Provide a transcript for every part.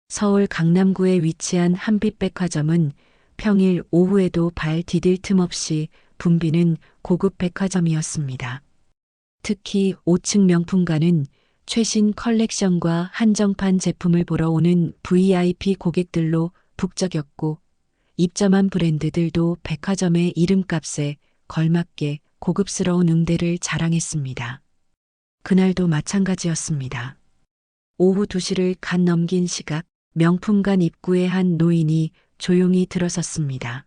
서울 강남구에 위치한 한빛백화점은 평일 오후에도 발 디딜 틈 없이 붐비는 고급 백화점이었습니다. 특히 5층 명품관은 최신 컬렉션과 한정판 제품을 보러 오는 VIP 고객들로 북적였고, 입점한 브랜드들도 백화점의 이름값에 걸맞게 고급스러운 응대를 자랑했습니다. 그날도 마찬가지였습니다. 오후 2시를 갓 넘긴 시각, 명품관 입구에 한 노인이 조용히 들어섰습니다.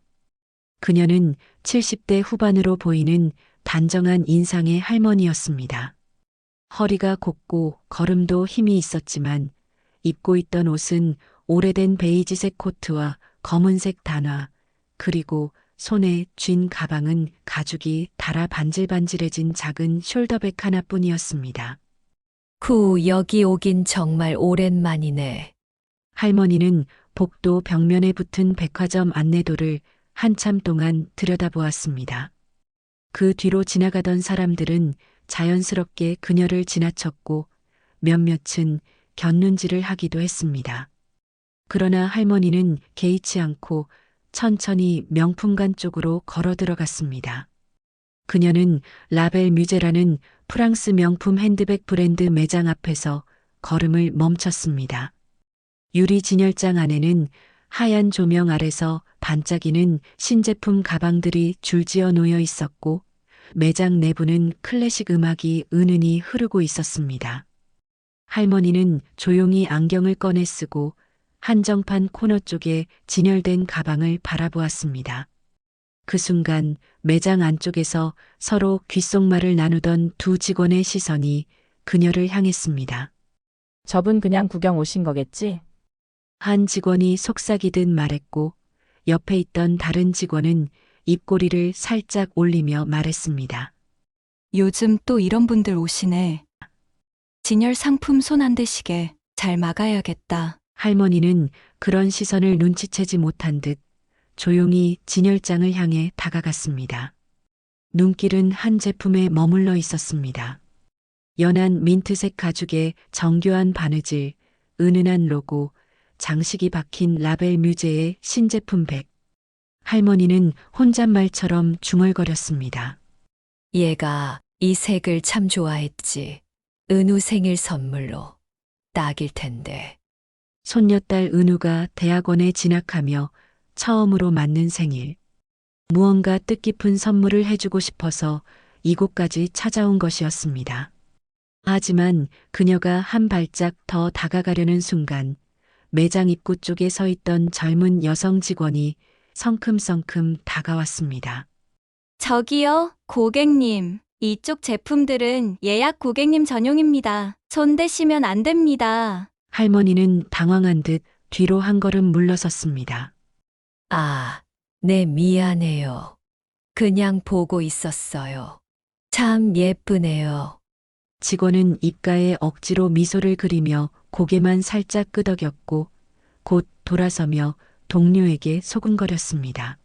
그녀는 70대 후반으로 보이는 단정한 인상의 할머니였습니다. 허리가 곱고 걸음도 힘이 있었지만 입고 있던 옷은 오래된 베이지색 코트와 검은색 단화, 그리고 손에 쥔 가방은 가죽이 달아 반질반질해진 작은 숄더백 하나뿐이었습니다. 여기 오긴 정말 오랜만이네. 할머니는 복도 벽면에 붙은 백화점 안내도를 한참 동안 들여다보았습니다. 그 뒤로 지나가던 사람들은 자연스럽게 그녀를 지나쳤고 몇몇은 곁눈질을 하기도 했습니다. 그러나 할머니는 개의치 않고 천천히 명품관 쪽으로 걸어 들어갔습니다. 그녀는 라벨 뮤제라는 프랑스 명품 핸드백 브랜드 매장 앞에서 걸음을 멈췄습니다. 유리 진열장 안에는 하얀 조명 아래서 반짝이는 신제품 가방들이 줄지어 놓여 있었고, 매장 내부는 클래식 음악이 은은히 흐르고 있었습니다. 할머니는 조용히 안경을 꺼내 쓰고 한정판 코너 쪽에 진열된 가방을 바라보았습니다. 그 순간 매장 안쪽에서 서로 귓속말을 나누던 두 직원의 시선이 그녀를 향했습니다. 저분 그냥 구경 오신 거겠지? 한 직원이 속삭이듯 말했고, 옆에 있던 다른 직원은 입꼬리를 살짝 올리며 말했습니다. 요즘 또 이런 분들 오시네. 진열 상품 손 안 대시게 잘 막아야겠다. 할머니는 그런 시선을 눈치채지 못한 듯 조용히 진열장을 향해 다가갔습니다. 눈길은 한 제품에 머물러 있었습니다. 연한 민트색 가죽에 정교한 바느질, 은은한 로고, 장식이 박힌 라벨 뮤제의 신제품 백. 할머니는 혼잣말처럼 중얼거렸습니다. 얘가 이 색을 참 좋아했지. 은우 생일 선물로 딱일 텐데. 손녀딸 은우가 대학원에 진학하며 처음으로 맞는 생일. 무언가 뜻깊은 선물을 해주고 싶어서 이곳까지 찾아온 것이었습니다. 하지만 그녀가 한 발짝 더 다가가려는 순간 매장 입구 쪽에 서 있던 젊은 여성 직원이 성큼성큼 다가왔습니다. 저기요, 고객님. 이쪽 제품들은 예약 고객님 전용입니다. 손 대시면 안 됩니다. 할머니는 당황한 듯 뒤로 한 걸음 물러섰습니다. 네, 미안해요. 그냥 보고 있었어요. 참 예쁘네요. 직원은 입가에 억지로 미소를 그리며 고개만 살짝 끄덕였고 곧 돌아서며 동료에게 소근거렸습니다.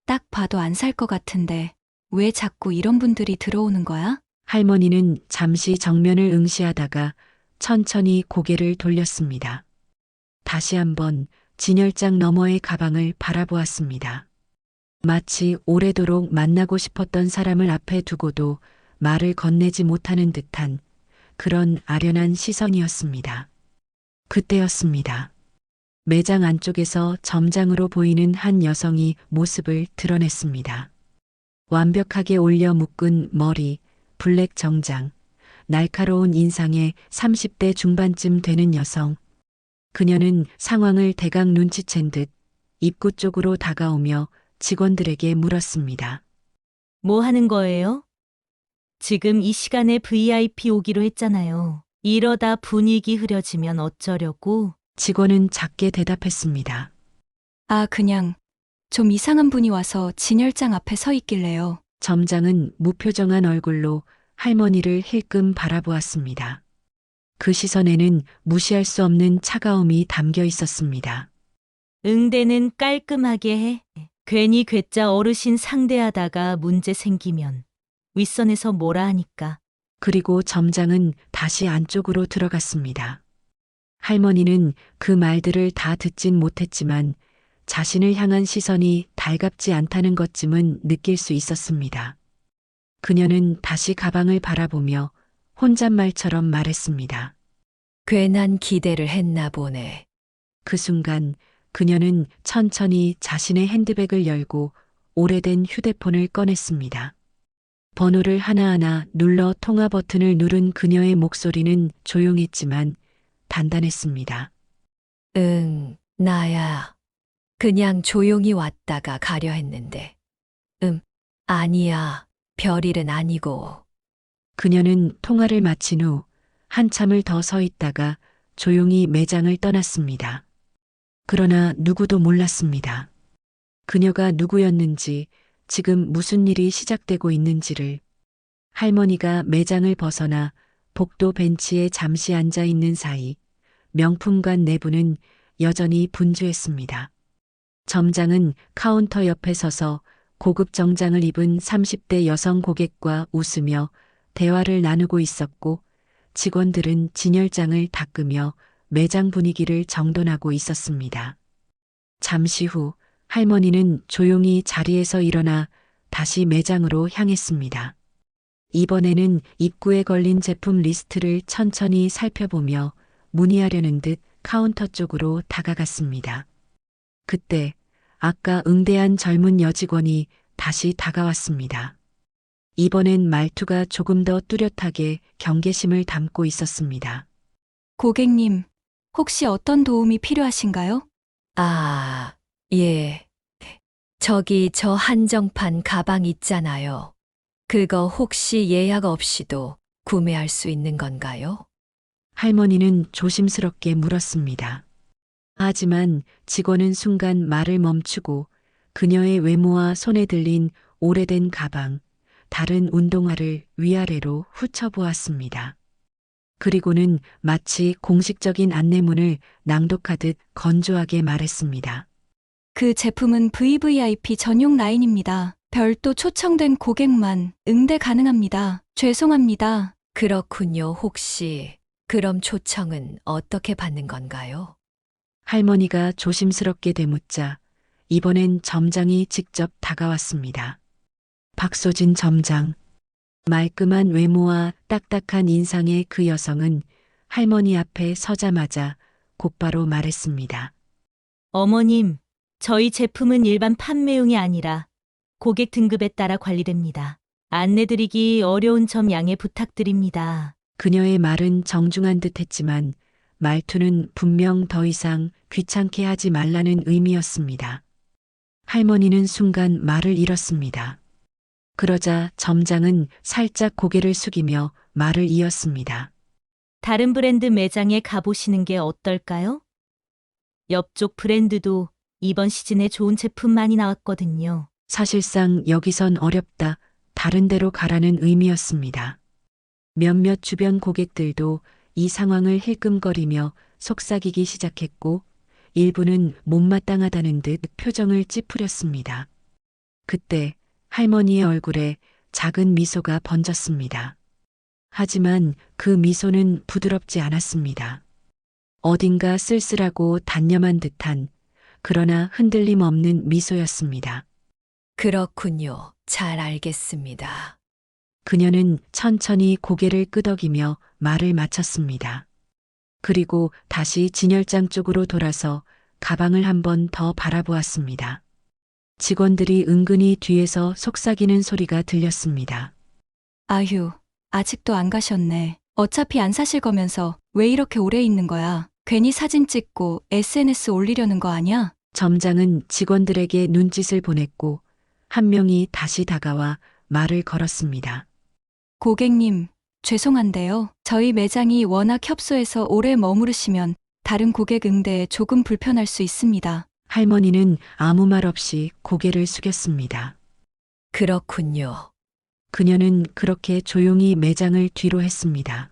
딱 봐도 안 살 것 같은데 왜 자꾸 이런 분들이 들어오는 거야? 할머니는 잠시 정면을 응시하다가 천천히 고개를 돌렸습니다. 다시 한번 진열장 너머의 가방을 바라보았습니다. 마치 오래도록 만나고 싶었던 사람을 앞에 두고도 말을 건네지 못하는 듯한 그런 아련한 시선이었습니다. 그때였습니다. 매장 안쪽에서 점장으로 보이는 한 여성이 모습을 드러냈습니다. 완벽하게 올려 묶은 머리, 블랙 정장, 날카로운 인상의 30대 중반쯤 되는 여성. 그녀는 상황을 대강 눈치챈 듯 입구 쪽으로 다가오며 직원들에게 물었습니다. 뭐 하는 거예요? 지금 이 시간에 VIP 오기로 했잖아요. 이러다 분위기 흐려지면 어쩌려고? 직원은 작게 대답했습니다. 그냥 좀 이상한 분이 와서 진열장 앞에 서 있길래요. 점장은 무표정한 얼굴로 할머니를 힐끔 바라보았습니다. 그 시선에는 무시할 수 없는 차가움이 담겨 있었습니다. 응대는 깔끔하게 해. 괜히 괴짜 어르신 상대하다가 문제 생기면 윗선에서 뭐라 하니까. 그리고 점장은 다시 안쪽으로 들어갔습니다. 할머니는 그 말들을 다 듣진 못했지만 자신을 향한 시선이 달갑지 않다는 것쯤은 느낄 수 있었습니다. 그녀는 다시 가방을 바라보며 혼잣말처럼 말했습니다. 괜한 기대를 했나 보네. 그 순간 그녀는 천천히 자신의 핸드백을 열고 오래된 휴대폰을 꺼냈습니다. 번호를 하나하나 눌러 통화 버튼을 누른 그녀의 목소리는 조용했지만 단단했습니다. 응, 나야. 그냥 조용히 왔다가 가려 했는데. 아니야. 별일은 아니고. 그녀는 통화를 마친 후 한참을 더 서 있다가 조용히 매장을 떠났습니다. 그러나 누구도 몰랐습니다. 그녀가 누구였는지, 지금 무슨 일이 시작되고 있는지를. 할머니가 매장을 벗어나 복도 벤치에 잠시 앉아 있는 사이 명품관 내부는 여전히 분주했습니다. 점장은 카운터 옆에 서서 고급 정장을 입은 30대 여성 고객과 웃으며 대화를 나누고 있었고, 직원들은 진열장을 닦으며 매장 분위기를 정돈하고 있었습니다. 잠시 후 할머니는 조용히 자리에서 일어나 다시 매장으로 향했습니다. 이번에는 입구에 걸린 제품 리스트를 천천히 살펴보며 문의하려는 듯 카운터 쪽으로 다가갔습니다. 그때 아까 응대한 젊은 여직원이 다시 다가왔습니다. 이번엔 말투가 조금 더 뚜렷하게 경계심을 담고 있었습니다. 고객님, 혹시 어떤 도움이 필요하신가요? 아, 예. 저기 저 한정판 가방 있잖아요. 그거 혹시 예약 없이도 구매할 수 있는 건가요? 할머니는 조심스럽게 물었습니다. 하지만 직원은 순간 말을 멈추고 그녀의 외모와 손에 들린 오래된 가방, 다른 운동화를 위아래로 훑어보았습니다. 그리고는 마치 공식적인 안내문을 낭독하듯 건조하게 말했습니다. 그 제품은 VVIP 전용 라인입니다. 별도 초청된 고객만 응대 가능합니다. 죄송합니다. 그렇군요. 혹시 그럼 초청은 어떻게 받는 건가요? 할머니가 조심스럽게 되묻자 이번엔 점장이 직접 다가왔습니다. 박소진 점장. 말끔한 외모와 딱딱한 인상의 그 여성은 할머니 앞에 서자마자 곧바로 말했습니다. 어머님, 저희 제품은 일반 판매용이 아니라 고객 등급에 따라 관리됩니다. 안내드리기 어려운 점 양해 부탁드립니다. 그녀의 말은 정중한 듯 했지만 말투는 분명 더 이상 귀찮게 하지 말라는 의미였습니다. 할머니는 순간 말을 잃었습니다. 그러자 점장은 살짝 고개를 숙이며 말을 이었습니다. 다른 브랜드 매장에 가보시는 게 어떨까요? 옆쪽 브랜드도 이번 시즌에 좋은 제품 많이 나왔거든요. 사실상 여기선 어렵다, 다른 데로 가라는 의미였습니다. 몇몇 주변 고객들도 이 상황을 힐끔거리며 속삭이기 시작했고, 일부는 못마땅하다는 듯 표정을 찌푸렸습니다. 그때 할머니의 얼굴에 작은 미소가 번졌습니다. 하지만 그 미소는 부드럽지 않았습니다. 어딘가 쓸쓸하고 단념한 듯한, 그러나 흔들림 없는 미소였습니다. 그렇군요. 잘 알겠습니다. 그녀는 천천히 고개를 끄덕이며 말을 마쳤습니다. 그리고 다시 진열장 쪽으로 돌아서 가방을 한 번 더 바라보았습니다. 직원들이 은근히 뒤에서 속삭이는 소리가 들렸습니다. 아휴, 아직도 안 가셨네. 어차피 안 사실 거면서 왜 이렇게 오래 있는 거야? 괜히 사진 찍고 SNS 올리려는 거 아니야? 점장은 직원들에게 눈짓을 보냈고 한 명이 다시 다가와 말을 걸었습니다. 고객님, 죄송한데요. 저희 매장이 워낙 협소해서 오래 머무르시면 다른 고객 응대에 조금 불편할 수 있습니다. 할머니는 아무 말 없이 고개를 숙였습니다. 그렇군요. 그녀는 그렇게 조용히 매장을 뒤로 했습니다.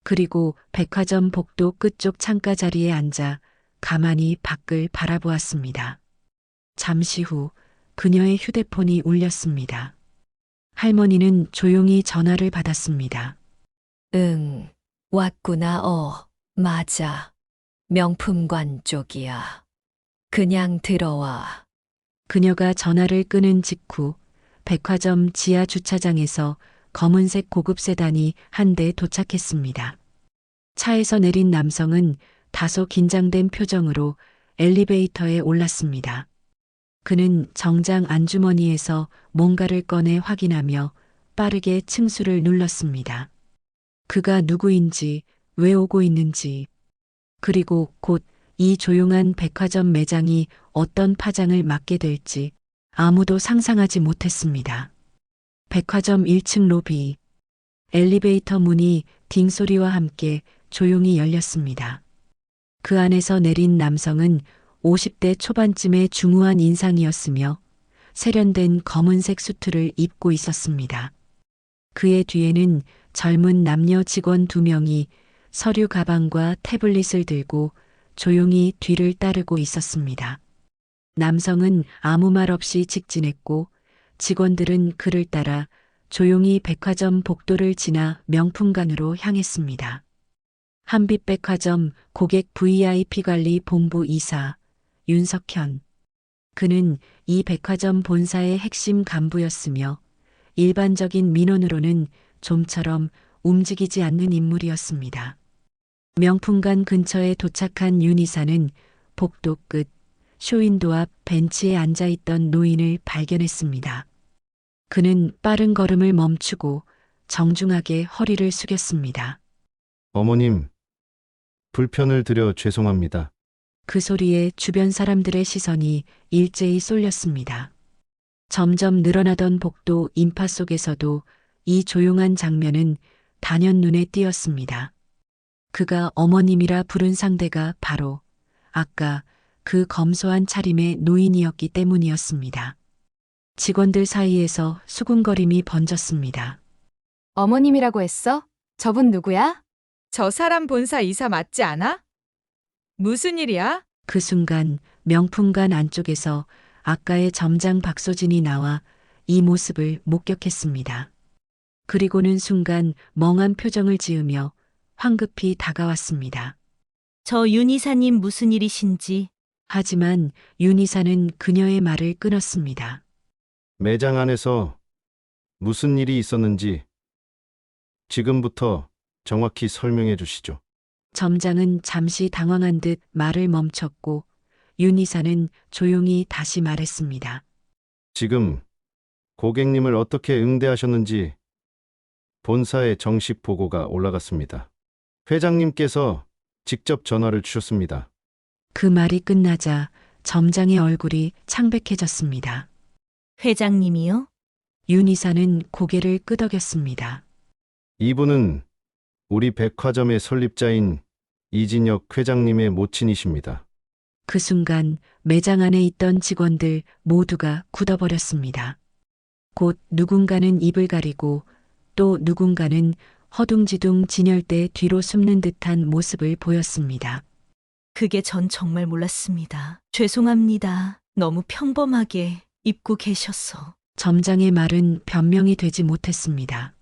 그리고 백화점 복도 끝쪽 창가 자리에 앉아 가만히 밖을 바라보았습니다. 잠시 후 그녀의 휴대폰이 울렸습니다. 할머니는 조용히 전화를 받았습니다. 응, 왔구나. 맞아. 명품관 쪽이야. 그냥 들어와. 그녀가 전화를 끊은 직후 백화점 지하 주차장에서 검은색 고급 세단이 한 대 도착했습니다. 차에서 내린 남성은 다소 긴장된 표정으로 엘리베이터에 올랐습니다. 그는 정장 안주머니에서 뭔가를 꺼내 확인하며 빠르게 층수를 눌렀습니다. 그가 누구인지, 왜 오고 있는지, 그리고 곧 이 조용한 백화점 매장이 어떤 파장을 맞게 될지 아무도 상상하지 못했습니다. 백화점 1층 로비. 엘리베이터 문이 딩소리와 함께 조용히 열렸습니다. 그 안에서 내린 남성은 50대 초반쯤의 중후한 인상이었으며 세련된 검은색 수트를 입고 있었습니다. 그의 뒤에는 젊은 남녀 직원 2명이 서류 가방과 태블릿을 들고 조용히 뒤를 따르고 있었습니다. 남성은 아무 말 없이 직진했고 직원들은 그를 따라 조용히 백화점 복도를 지나 명품관으로 향했습니다. 한빛백화점 고객 VIP 관리 본부 이사 윤석현. 그는 이 백화점 본사의 핵심 간부였으며 일반적인 민원으로는 좀처럼 움직이지 않는 인물이었습니다. 명품관 근처에 도착한 윤 이사는 복도 끝 쇼윈도 앞 벤치에 앉아있던 노인을 발견했습니다. 그는 빠른 걸음을 멈추고 정중하게 허리를 숙였습니다. 어머님, 불편을 드려 죄송합니다. 그 소리에 주변 사람들의 시선이 일제히 쏠렸습니다. 점점 늘어나던 복도 인파 속에서도 이 조용한 장면은 단연 눈에 띄었습니다. 그가 어머님이라 부른 상대가 바로 아까 그 검소한 차림의 노인이었기 때문이었습니다. 직원들 사이에서 수군거림이 번졌습니다. 어머님이라고 했어? 저분 누구야? 저 사람 본사 이사 맞지 않아? 무슨 일이야? 그 순간 명품관 안쪽에서 아까의 점장 박소진이 나와 이 모습을 목격했습니다. 그리고는 순간 멍한 표정을 지으며 황급히 다가왔습니다. 저 윤 이사님 무슨 일이신지. 하지만 윤 이사는 그녀의 말을 끊었습니다. 매장 안에서 무슨 일이 있었는지 지금부터 정확히 설명해 주시죠. 점장은 잠시 당황한 듯 말을 멈췄고 윤 이사는 조용히 다시 말했습니다. 지금 고객님을 어떻게 응대하셨는지 본사에 정식 보고가 올라갔습니다. 회장님께서 직접 전화를 주셨습니다. 그 말이 끝나자 점장의 얼굴이 창백해졌습니다. 회장님이요? 윤 이사는 고개를 끄덕였습니다. 이분은 우리 백화점의 설립자인 이진혁 회장님의 모친이십니다. 그 순간 매장 안에 있던 직원들 모두가 굳어버렸습니다. 곧 누군가는 입을 가리고 또 누군가는 허둥지둥 진열대 뒤로 숨는 듯한 모습을 보였습니다. 그게 전 정말 몰랐습니다. 죄송합니다. 너무 평범하게 입고 계셔서. 점장의 말은 변명이 되지 못했습니다.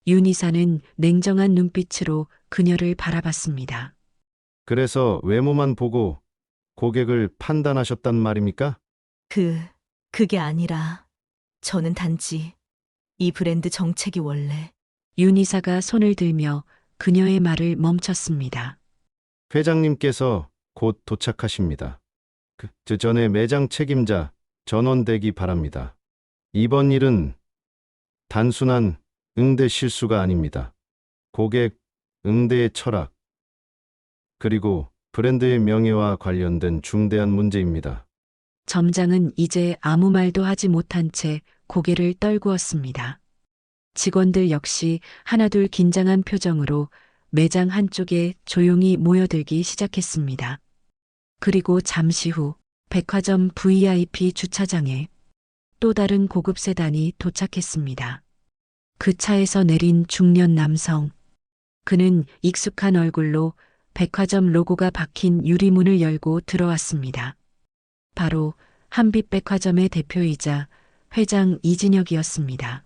윤 이사는 냉정한 눈빛으로 그녀를 바라봤습니다. 그래서 외모만 보고 고객을 판단하셨단 말입니까? 그게 아니라 저는 단지 이 브랜드 정책이 원래 윤 이사가 손을 들며 그녀의 말을 멈췄습니다. 회장님께서 곧 도착하십니다. 그 전에 매장 책임자 전원되기 바랍니다. 이번 일은 단순한 응대 실수가 아닙니다. 고객 응대의 철학, 그리고 브랜드의 명예와 관련된 중대한 문제입니다. 점장은 이제 아무 말도 하지 못한 채 고개를 떨구었습니다. 직원들 역시 하나둘 긴장한 표정으로 매장 한쪽에 조용히 모여들기 시작했습니다. 그리고 잠시 후 백화점 VIP 주차장에 또 다른 고급 세단이 도착했습니다. 그 차에서 내린 중년 남성. 그는 익숙한 얼굴로 백화점 로고가 박힌 유리문을 열고 들어왔습니다. 바로 한빛백화점의 대표이자 회장 이진혁이었습니다.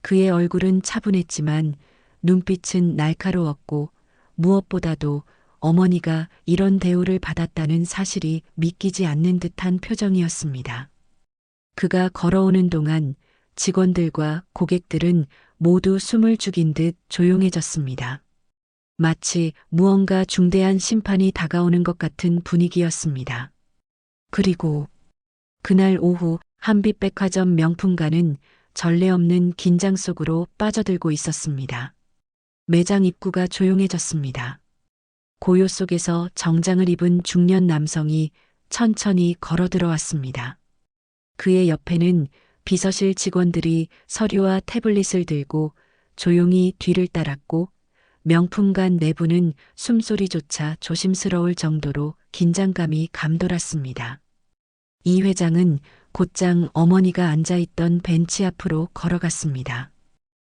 그의 얼굴은 차분했지만 눈빛은 날카로웠고 무엇보다도 어머니가 이런 대우를 받았다는 사실이 믿기지 않는 듯한 표정이었습니다. 그가 걸어오는 동안 직원들과 고객들은 모두 숨을 죽인 듯 조용해졌습니다. 마치 무언가 중대한 심판이 다가오는 것 같은 분위기였습니다. 그리고 그날 오후 한빛백화점 명품가는 전례 없는 긴장 속으로 빠져들고 있었습니다. 매장 입구가 조용해졌습니다. 고요 속에서 정장을 입은 중년 남성이 천천히 걸어 들어왔습니다. 그의 옆에는 비서실 직원들이 서류와 태블릿을 들고 조용히 뒤를 따랐고 명품관 내부는 숨소리조차 조심스러울 정도로 긴장감이 감돌았습니다. 이 회장은 곧장 어머니가 앉아있던 벤치 앞으로 걸어갔습니다.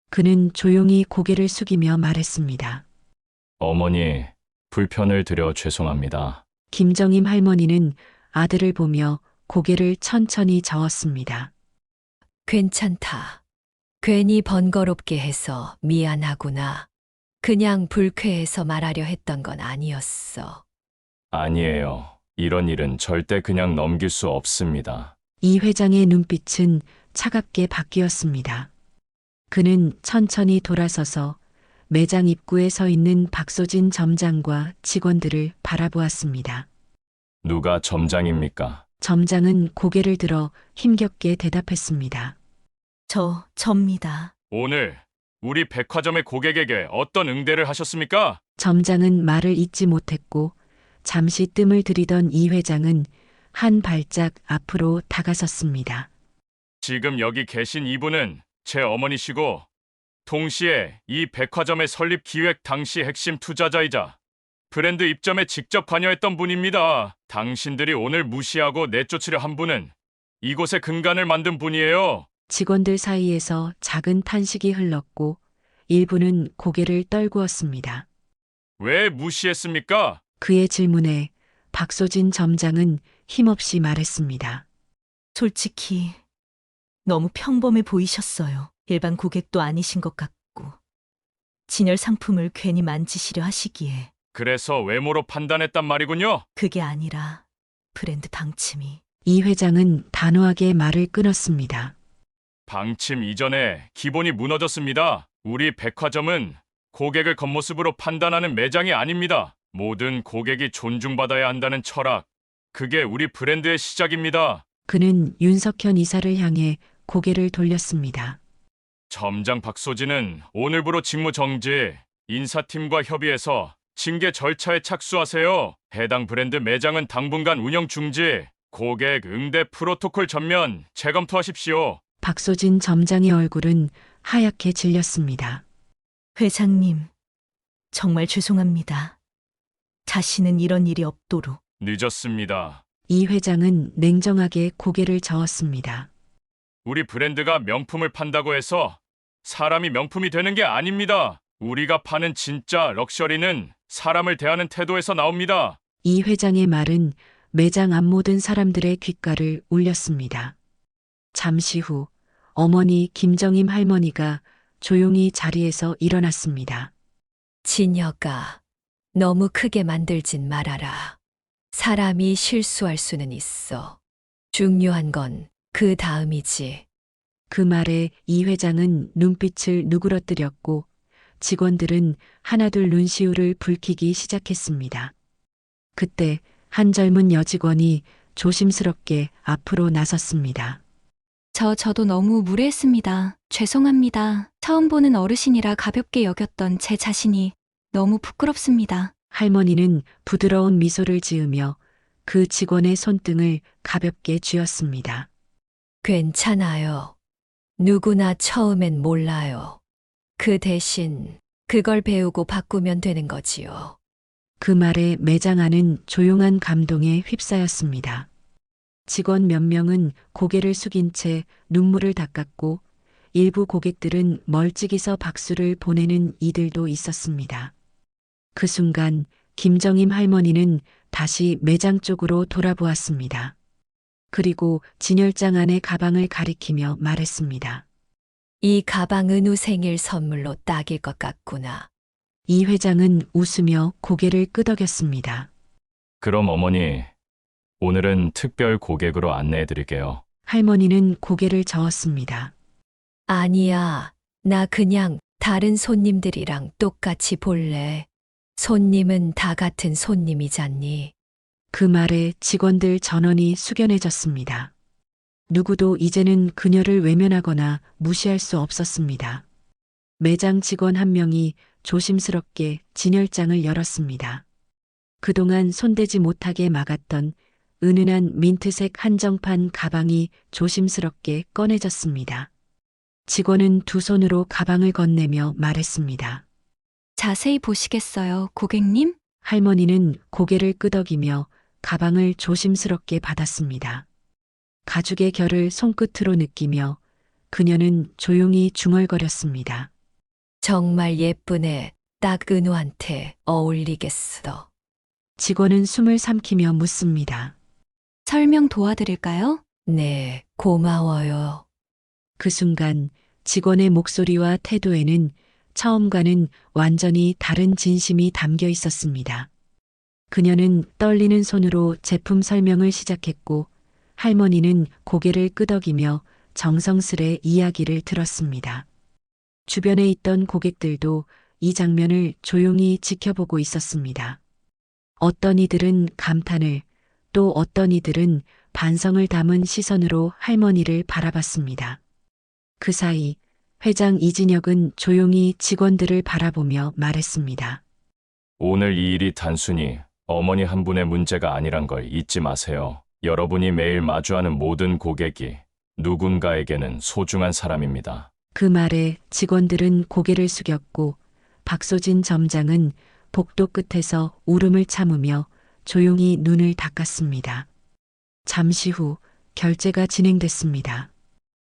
그는 조용히 고개를 숙이며 말했습니다. 어머니, 불편을 드려 죄송합니다. 김정임 할머니는 아들을 보며 고개를 천천히 저었습니다. 괜찮다. 괜히 번거롭게 해서 미안하구나. 그냥 불쾌해서 말하려 했던 건 아니었어. 아니에요. 이런 일은 절대 그냥 넘길 수 없습니다. 이 회장의 눈빛은 차갑게 바뀌었습니다. 그는 천천히 돌아서서 매장 입구에 서 있는 박소진 점장과 직원들을 바라보았습니다. 누가 점장입니까? 점장은 고개를 들어 힘겹게 대답했습니다. 접니다. 오늘 우리 백화점의 고객에게 어떤 응대를 하셨습니까? 점장은 말을 잇지 못했고 잠시 뜸을 들이던 이 회장은 한 발짝 앞으로 다가섰습니다. 지금 여기 계신 이분은 제 어머니시고 동시에 이 백화점의 설립 기획 당시 핵심 투자자이자 브랜드 입점에 직접 관여했던 분입니다. 당신들이 오늘 무시하고 내쫓으려 한 분은 이곳의 근간을 만든 분이에요. 직원들 사이에서 작은 탄식이 흘렀고 일부는 고개를 떨구었습니다. 왜 무시했습니까? 그의 질문에 박소진 점장은 힘없이 말했습니다. 솔직히 너무 평범해 보이셨어요. 일반 고객도 아니신 것 같고 진열 상품을 괜히 만지시려 하시기에. 그래서 외모로 판단했단 말이군요. 그게 아니라 브랜드 방침이. 이 회장은 단호하게 말을 끊었습니다. 방침 이전에 기본이 무너졌습니다. 우리 백화점은 고객을 겉모습으로 판단하는 매장이 아닙니다. 모든 고객이 존중받아야 한다는 철학. 그게 우리 브랜드의 시작입니다. 그는 윤석현 이사를 향해 고개를 돌렸습니다. 점장 박소진은 오늘부로 직무 정지, 인사팀과 협의해서 징계 절차에 착수하세요. 해당 브랜드 매장은 당분간 운영 중지, 고객 응대 프로토콜 전면 재검토하십시오. 박소진 점장의 얼굴은 하얗게 질렸습니다. 회장님, 정말 죄송합니다. 다시는 이런 일이 없도록. 늦었습니다. 이 회장은 냉정하게 고개를 저었습니다. 우리 브랜드가 명품을 판다고 해서 사람이 명품이 되는 게 아닙니다. 우리가 파는 진짜 럭셔리는 사람을 대하는 태도에서 나옵니다. 이 회장의 말은 매장 앞 모든 사람들의 귓가를 울렸습니다. 잠시 후 어머니 김정임 할머니가 조용히 자리에서 일어났습니다. 진혁아, 너무 크게 만들진 말아라. 사람이 실수할 수는 있어. 중요한 건 그 다음이지. 그 말에 이 회장은 눈빛을 누그러뜨렸고 직원들은 하나둘 눈시울을 붉히기 시작했습니다. 그때 한 젊은 여직원이 조심스럽게 앞으로 나섰습니다. 저도 너무 무례했습니다. 죄송합니다. 처음 보는 어르신이라 가볍게 여겼던 제 자신이 너무 부끄럽습니다. 할머니는 부드러운 미소를 지으며 그 직원의 손등을 가볍게 쥐었습니다. 괜찮아요. 누구나 처음엔 몰라요. 그 대신 그걸 배우고 바꾸면 되는 거지요. 그 말에 매장 안은 조용한 감동에 휩싸였습니다. 직원 몇 명은 고개를 숙인 채 눈물을 닦았고 일부 고객들은 멀찍이서 박수를 보내는 이들도 있었습니다. 그 순간 김정임 할머니는 다시 매장 쪽으로 돌아보았습니다. 그리고 진열장 안의 가방을 가리키며 말했습니다. 이 가방 은우 생일 선물로 딱일 것 같구나. 이 회장은 웃으며 고개를 끄덕였습니다. 그럼 어머니, 오늘은 특별 고객으로 안내해 드릴게요. 할머니는 고개를 저었습니다. 아니야. 나 그냥 다른 손님들이랑 똑같이 볼래. 손님은 다 같은 손님이잖니. 그 말에 직원들 전원이 숙연해졌습니다. 누구도 이제는 그녀를 외면하거나 무시할 수 없었습니다. 매장 직원 한 명이 조심스럽게 진열장을 열었습니다. 그동안 손대지 못하게 막았던 은은한 민트색 한정판 가방이 조심스럽게 꺼내졌습니다. 직원은 두 손으로 가방을 건네며 말했습니다. 자세히 보시겠어요, 고객님? 할머니는 고개를 끄덕이며 가방을 조심스럽게 받았습니다. 가죽의 결을 손끝으로 느끼며 그녀는 조용히 중얼거렸습니다. 정말 예쁘네. 딱 은우한테 어울리겠어. 직원은 숨을 삼키며 묻습니다. 설명 도와드릴까요? 네, 고마워요. 그 순간 직원의 목소리와 태도에는 처음과는 완전히 다른 진심이 담겨 있었습니다. 그녀는 떨리는 손으로 제품 설명을 시작했고 할머니는 고개를 끄덕이며 정성스레 이야기를 들었습니다. 주변에 있던 고객들도 이 장면을 조용히 지켜보고 있었습니다. 어떤 이들은 감탄을, 또 어떤 이들은 반성을 담은 시선으로 할머니를 바라봤습니다. 그 사이 회장 이진혁은 조용히 직원들을 바라보며 말했습니다. 오늘 이 일이 단순히 어머니 한 분의 문제가 아니란 걸 잊지 마세요. 여러분이 매일 마주하는 모든 고객이 누군가에게는 소중한 사람입니다. 그 말에 직원들은 고개를 숙였고 박소진 점장은 복도 끝에서 울음을 참으며 조용히 눈을 닦았습니다. 잠시 후 결제가 진행됐습니다.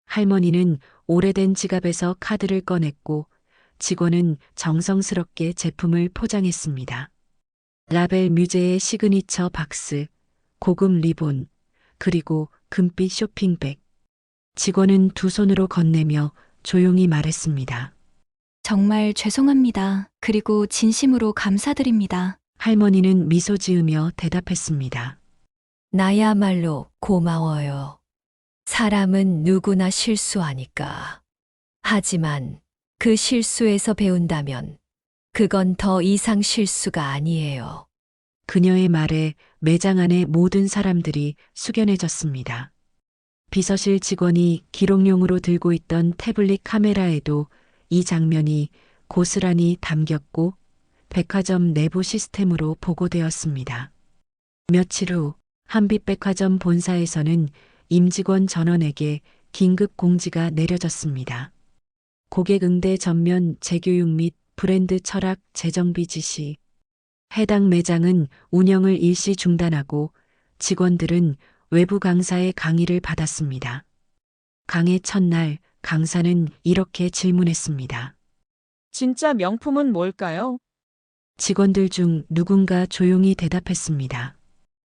할머니는 오래된 지갑에서 카드를 꺼냈고 직원은 정성스럽게 제품을 포장했습니다. 라벨 뮤제의 시그니처 박스, 고급 리본, 그리고 금빛 쇼핑백. 직원은 두 손으로 건네며 조용히 말했습니다. 정말 죄송합니다. 그리고 진심으로 감사드립니다. 할머니는 미소 지으며 대답했습니다. 나야말로 고마워요. 사람은 누구나 실수하니까. 하지만 그 실수에서 배운다면 그건 더 이상 실수가 아니에요. 그녀의 말에 매장 안의 모든 사람들이 숙연해졌습니다. 비서실 직원이 기록용으로 들고 있던 태블릿 카메라에도 이 장면이 고스란히 담겼고 백화점 내부 시스템으로 보고되었습니다. 며칠 후 한빛백화점 본사에서는 임직원 전원에게 긴급 공지가 내려졌습니다. 고객 응대 전면 재교육 및 브랜드 철학 재정비 지시. 해당 매장은 운영을 일시 중단하고 직원들은 외부 강사의 강의를 받았습니다. 강의 첫날 강사는 이렇게 질문했습니다. 진짜 명품은 뭘까요? 직원들 중 누군가 조용히 대답했습니다.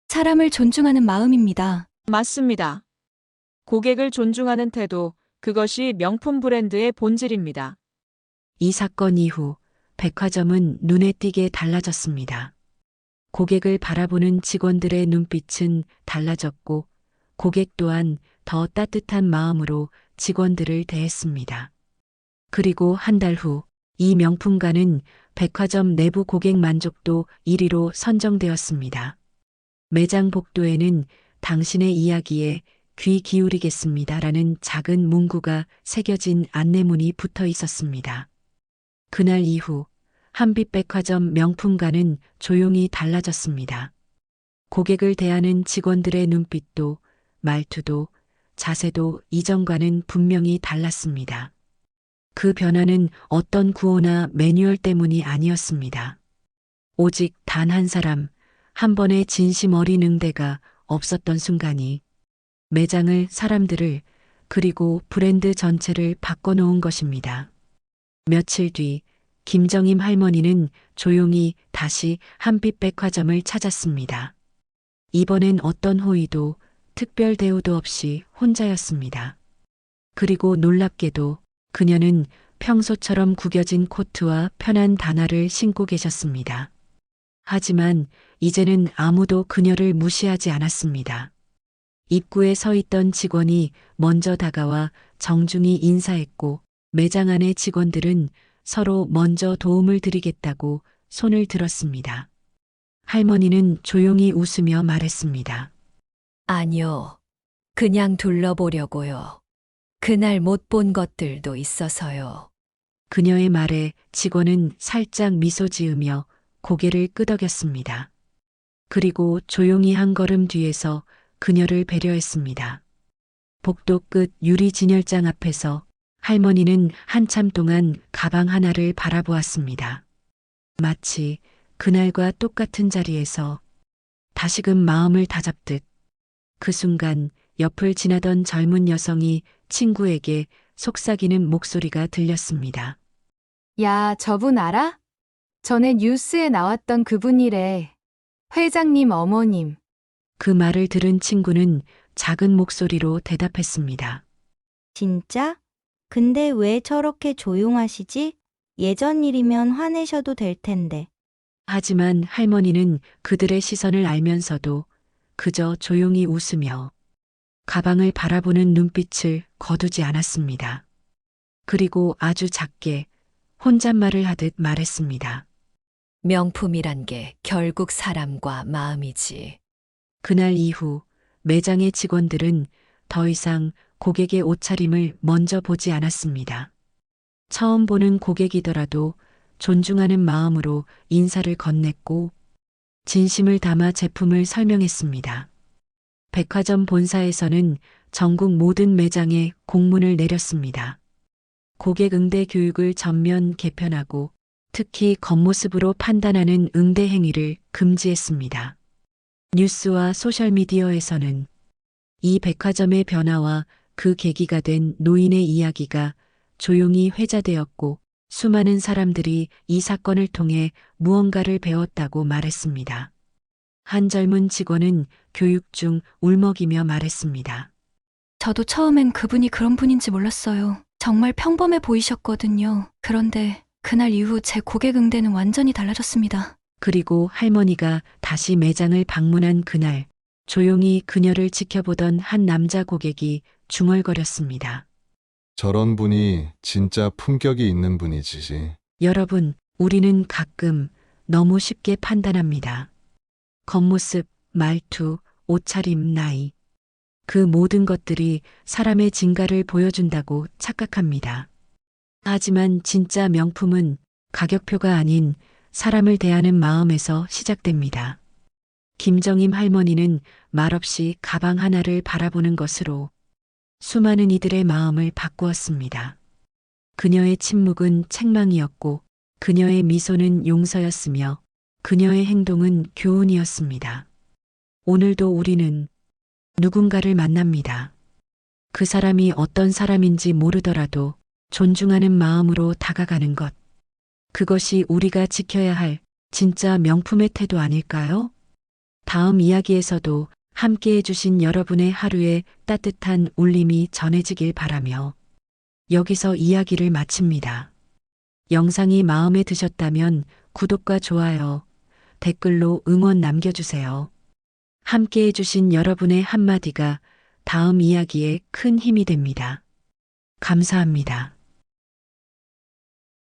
사람을 존중하는 마음입니다. 맞습니다. 고객을 존중하는 태도, 그것이 명품 브랜드의 본질입니다. 이 사건 이후 백화점은 눈에 띄게 달라졌습니다. 고객을 바라보는 직원들의 눈빛은 달라졌고 고객 또한 더 따뜻한 마음으로 직원들을 대했습니다. 그리고 한 달 후 이 명품가는 백화점 내부 고객 만족도 1위로 선정되었습니다. 매장 복도에는 당신의 이야기에 귀 기울이겠습니다라는 작은 문구가 새겨진 안내문이 붙어 있었습니다. 그날 이후 한빛백화점 명품가는 조용히 달라졌습니다. 고객을 대하는 직원들의 눈빛도 말투도 자세도 이전과는 분명히 달랐습니다. 그 변화는 어떤 구호나 매뉴얼 때문이 아니었습니다. 오직 단 한 사람, 한 번의 진심 어린 응대가 없었던 순간이 매장을, 사람들을, 그리고 브랜드 전체를 바꿔놓은 것입니다. 며칠 뒤 김정임 할머니는 조용히 다시 한빛백화점을 찾았습니다. 이번엔 어떤 호의도 특별 대우도 없이 혼자였습니다. 그리고 놀랍게도 그녀는 평소처럼 구겨진 코트와 편한 단화를 신고 계셨습니다. 하지만 이제는 아무도 그녀를 무시하지 않았습니다. 입구에 서 있던 직원이 먼저 다가와 정중히 인사했고 매장 안의 직원들은 서로 먼저 도움을 드리겠다고 손을 들었습니다. 할머니는 조용히 웃으며 말했습니다. 아니요. 그냥 둘러보려고요. 그날 못 본 것들도 있어서요. 그녀의 말에 직원은 살짝 미소 지으며 고개를 끄덕였습니다. 그리고 조용히 한 걸음 뒤에서 그녀를 배려했습니다. 복도 끝 유리 진열장 앞에서 할머니는 한참 동안 가방 하나를 바라보았습니다. 마치 그날과 똑같은 자리에서 다시금 마음을 다잡듯 그 순간 옆을 지나던 젊은 여성이 친구에게 속삭이는 목소리가 들렸습니다. 야, 저분 알아? 전에 뉴스에 나왔던 그분이래. 회장님 어머님. 그 말을 들은 친구는 작은 목소리로 대답했습니다. 진짜? 근데 왜 저렇게 조용하시지? 예전 일이면 화내셔도 될 텐데. 하지만 할머니는 그들의 시선을 알면서도 그저 조용히 웃으며 가방을 바라보는 눈빛을 거두지 않았습니다. 그리고 아주 작게 혼잣말을 하듯 말했습니다. 명품이란 게 결국 사람과 마음이지. 그날 이후 매장의 직원들은 더 이상 고객의 옷차림을 먼저 보지 않았습니다. 처음 보는 고객이더라도 존중하는 마음으로 인사를 건넸고 진심을 담아 제품을 설명했습니다. 백화점 본사에서는 전국 모든 매장에 공문을 내렸습니다. 고객 응대 교육을 전면 개편하고 특히 겉모습으로 판단하는 응대 행위를 금지했습니다. 뉴스와 소셜미디어에서는 이 백화점의 변화와 그 계기가 된 노인의 이야기가 조용히 회자되었고 수많은 사람들이 이 사건을 통해 무언가를 배웠다고 말했습니다. 한 젊은 직원은 교육 중 울먹이며 말했습니다. 저도 처음엔 그분이 그런 분인지 몰랐어요. 정말 평범해 보이셨거든요. 그런데 그날 이후 제 고객 응대는 완전히 달라졌습니다. 그리고 할머니가 다시 매장을 방문한 그날 조용히 그녀를 지켜보던 한 남자 고객이 중얼거렸습니다. 저런 분이 진짜 품격이 있는 분이지. 여러분, 우리는 가끔 너무 쉽게 판단합니다. 겉모습, 말투, 옷차림, 나이. 그 모든 것들이 사람의 진가를 보여준다고 착각합니다. 하지만 진짜 명품은 가격표가 아닌 사람을 대하는 마음에서 시작됩니다. 김정임 할머니는 말없이 가방 하나를 바라보는 것으로 수많은 이들의 마음을 바꾸었습니다. 그녀의 침묵은 책망이었고 그녀의 미소는 용서였으며 그녀의 행동은 교훈이었습니다. 오늘도 우리는 누군가를 만납니다. 그 사람이 어떤 사람인지 모르더라도 존중하는 마음으로 다가가는 것. 그것이 우리가 지켜야 할 진짜 명품의 태도 아닐까요? 다음 이야기에서도 함께 해주신 여러분의 하루에 따뜻한 울림이 전해지길 바라며 여기서 이야기를 마칩니다. 영상이 마음에 드셨다면 구독과 좋아요, 댓글로 응원 남겨주세요. 함께 해주신 여러분의 한마디가 다음 이야기에 큰 힘이 됩니다. 감사합니다.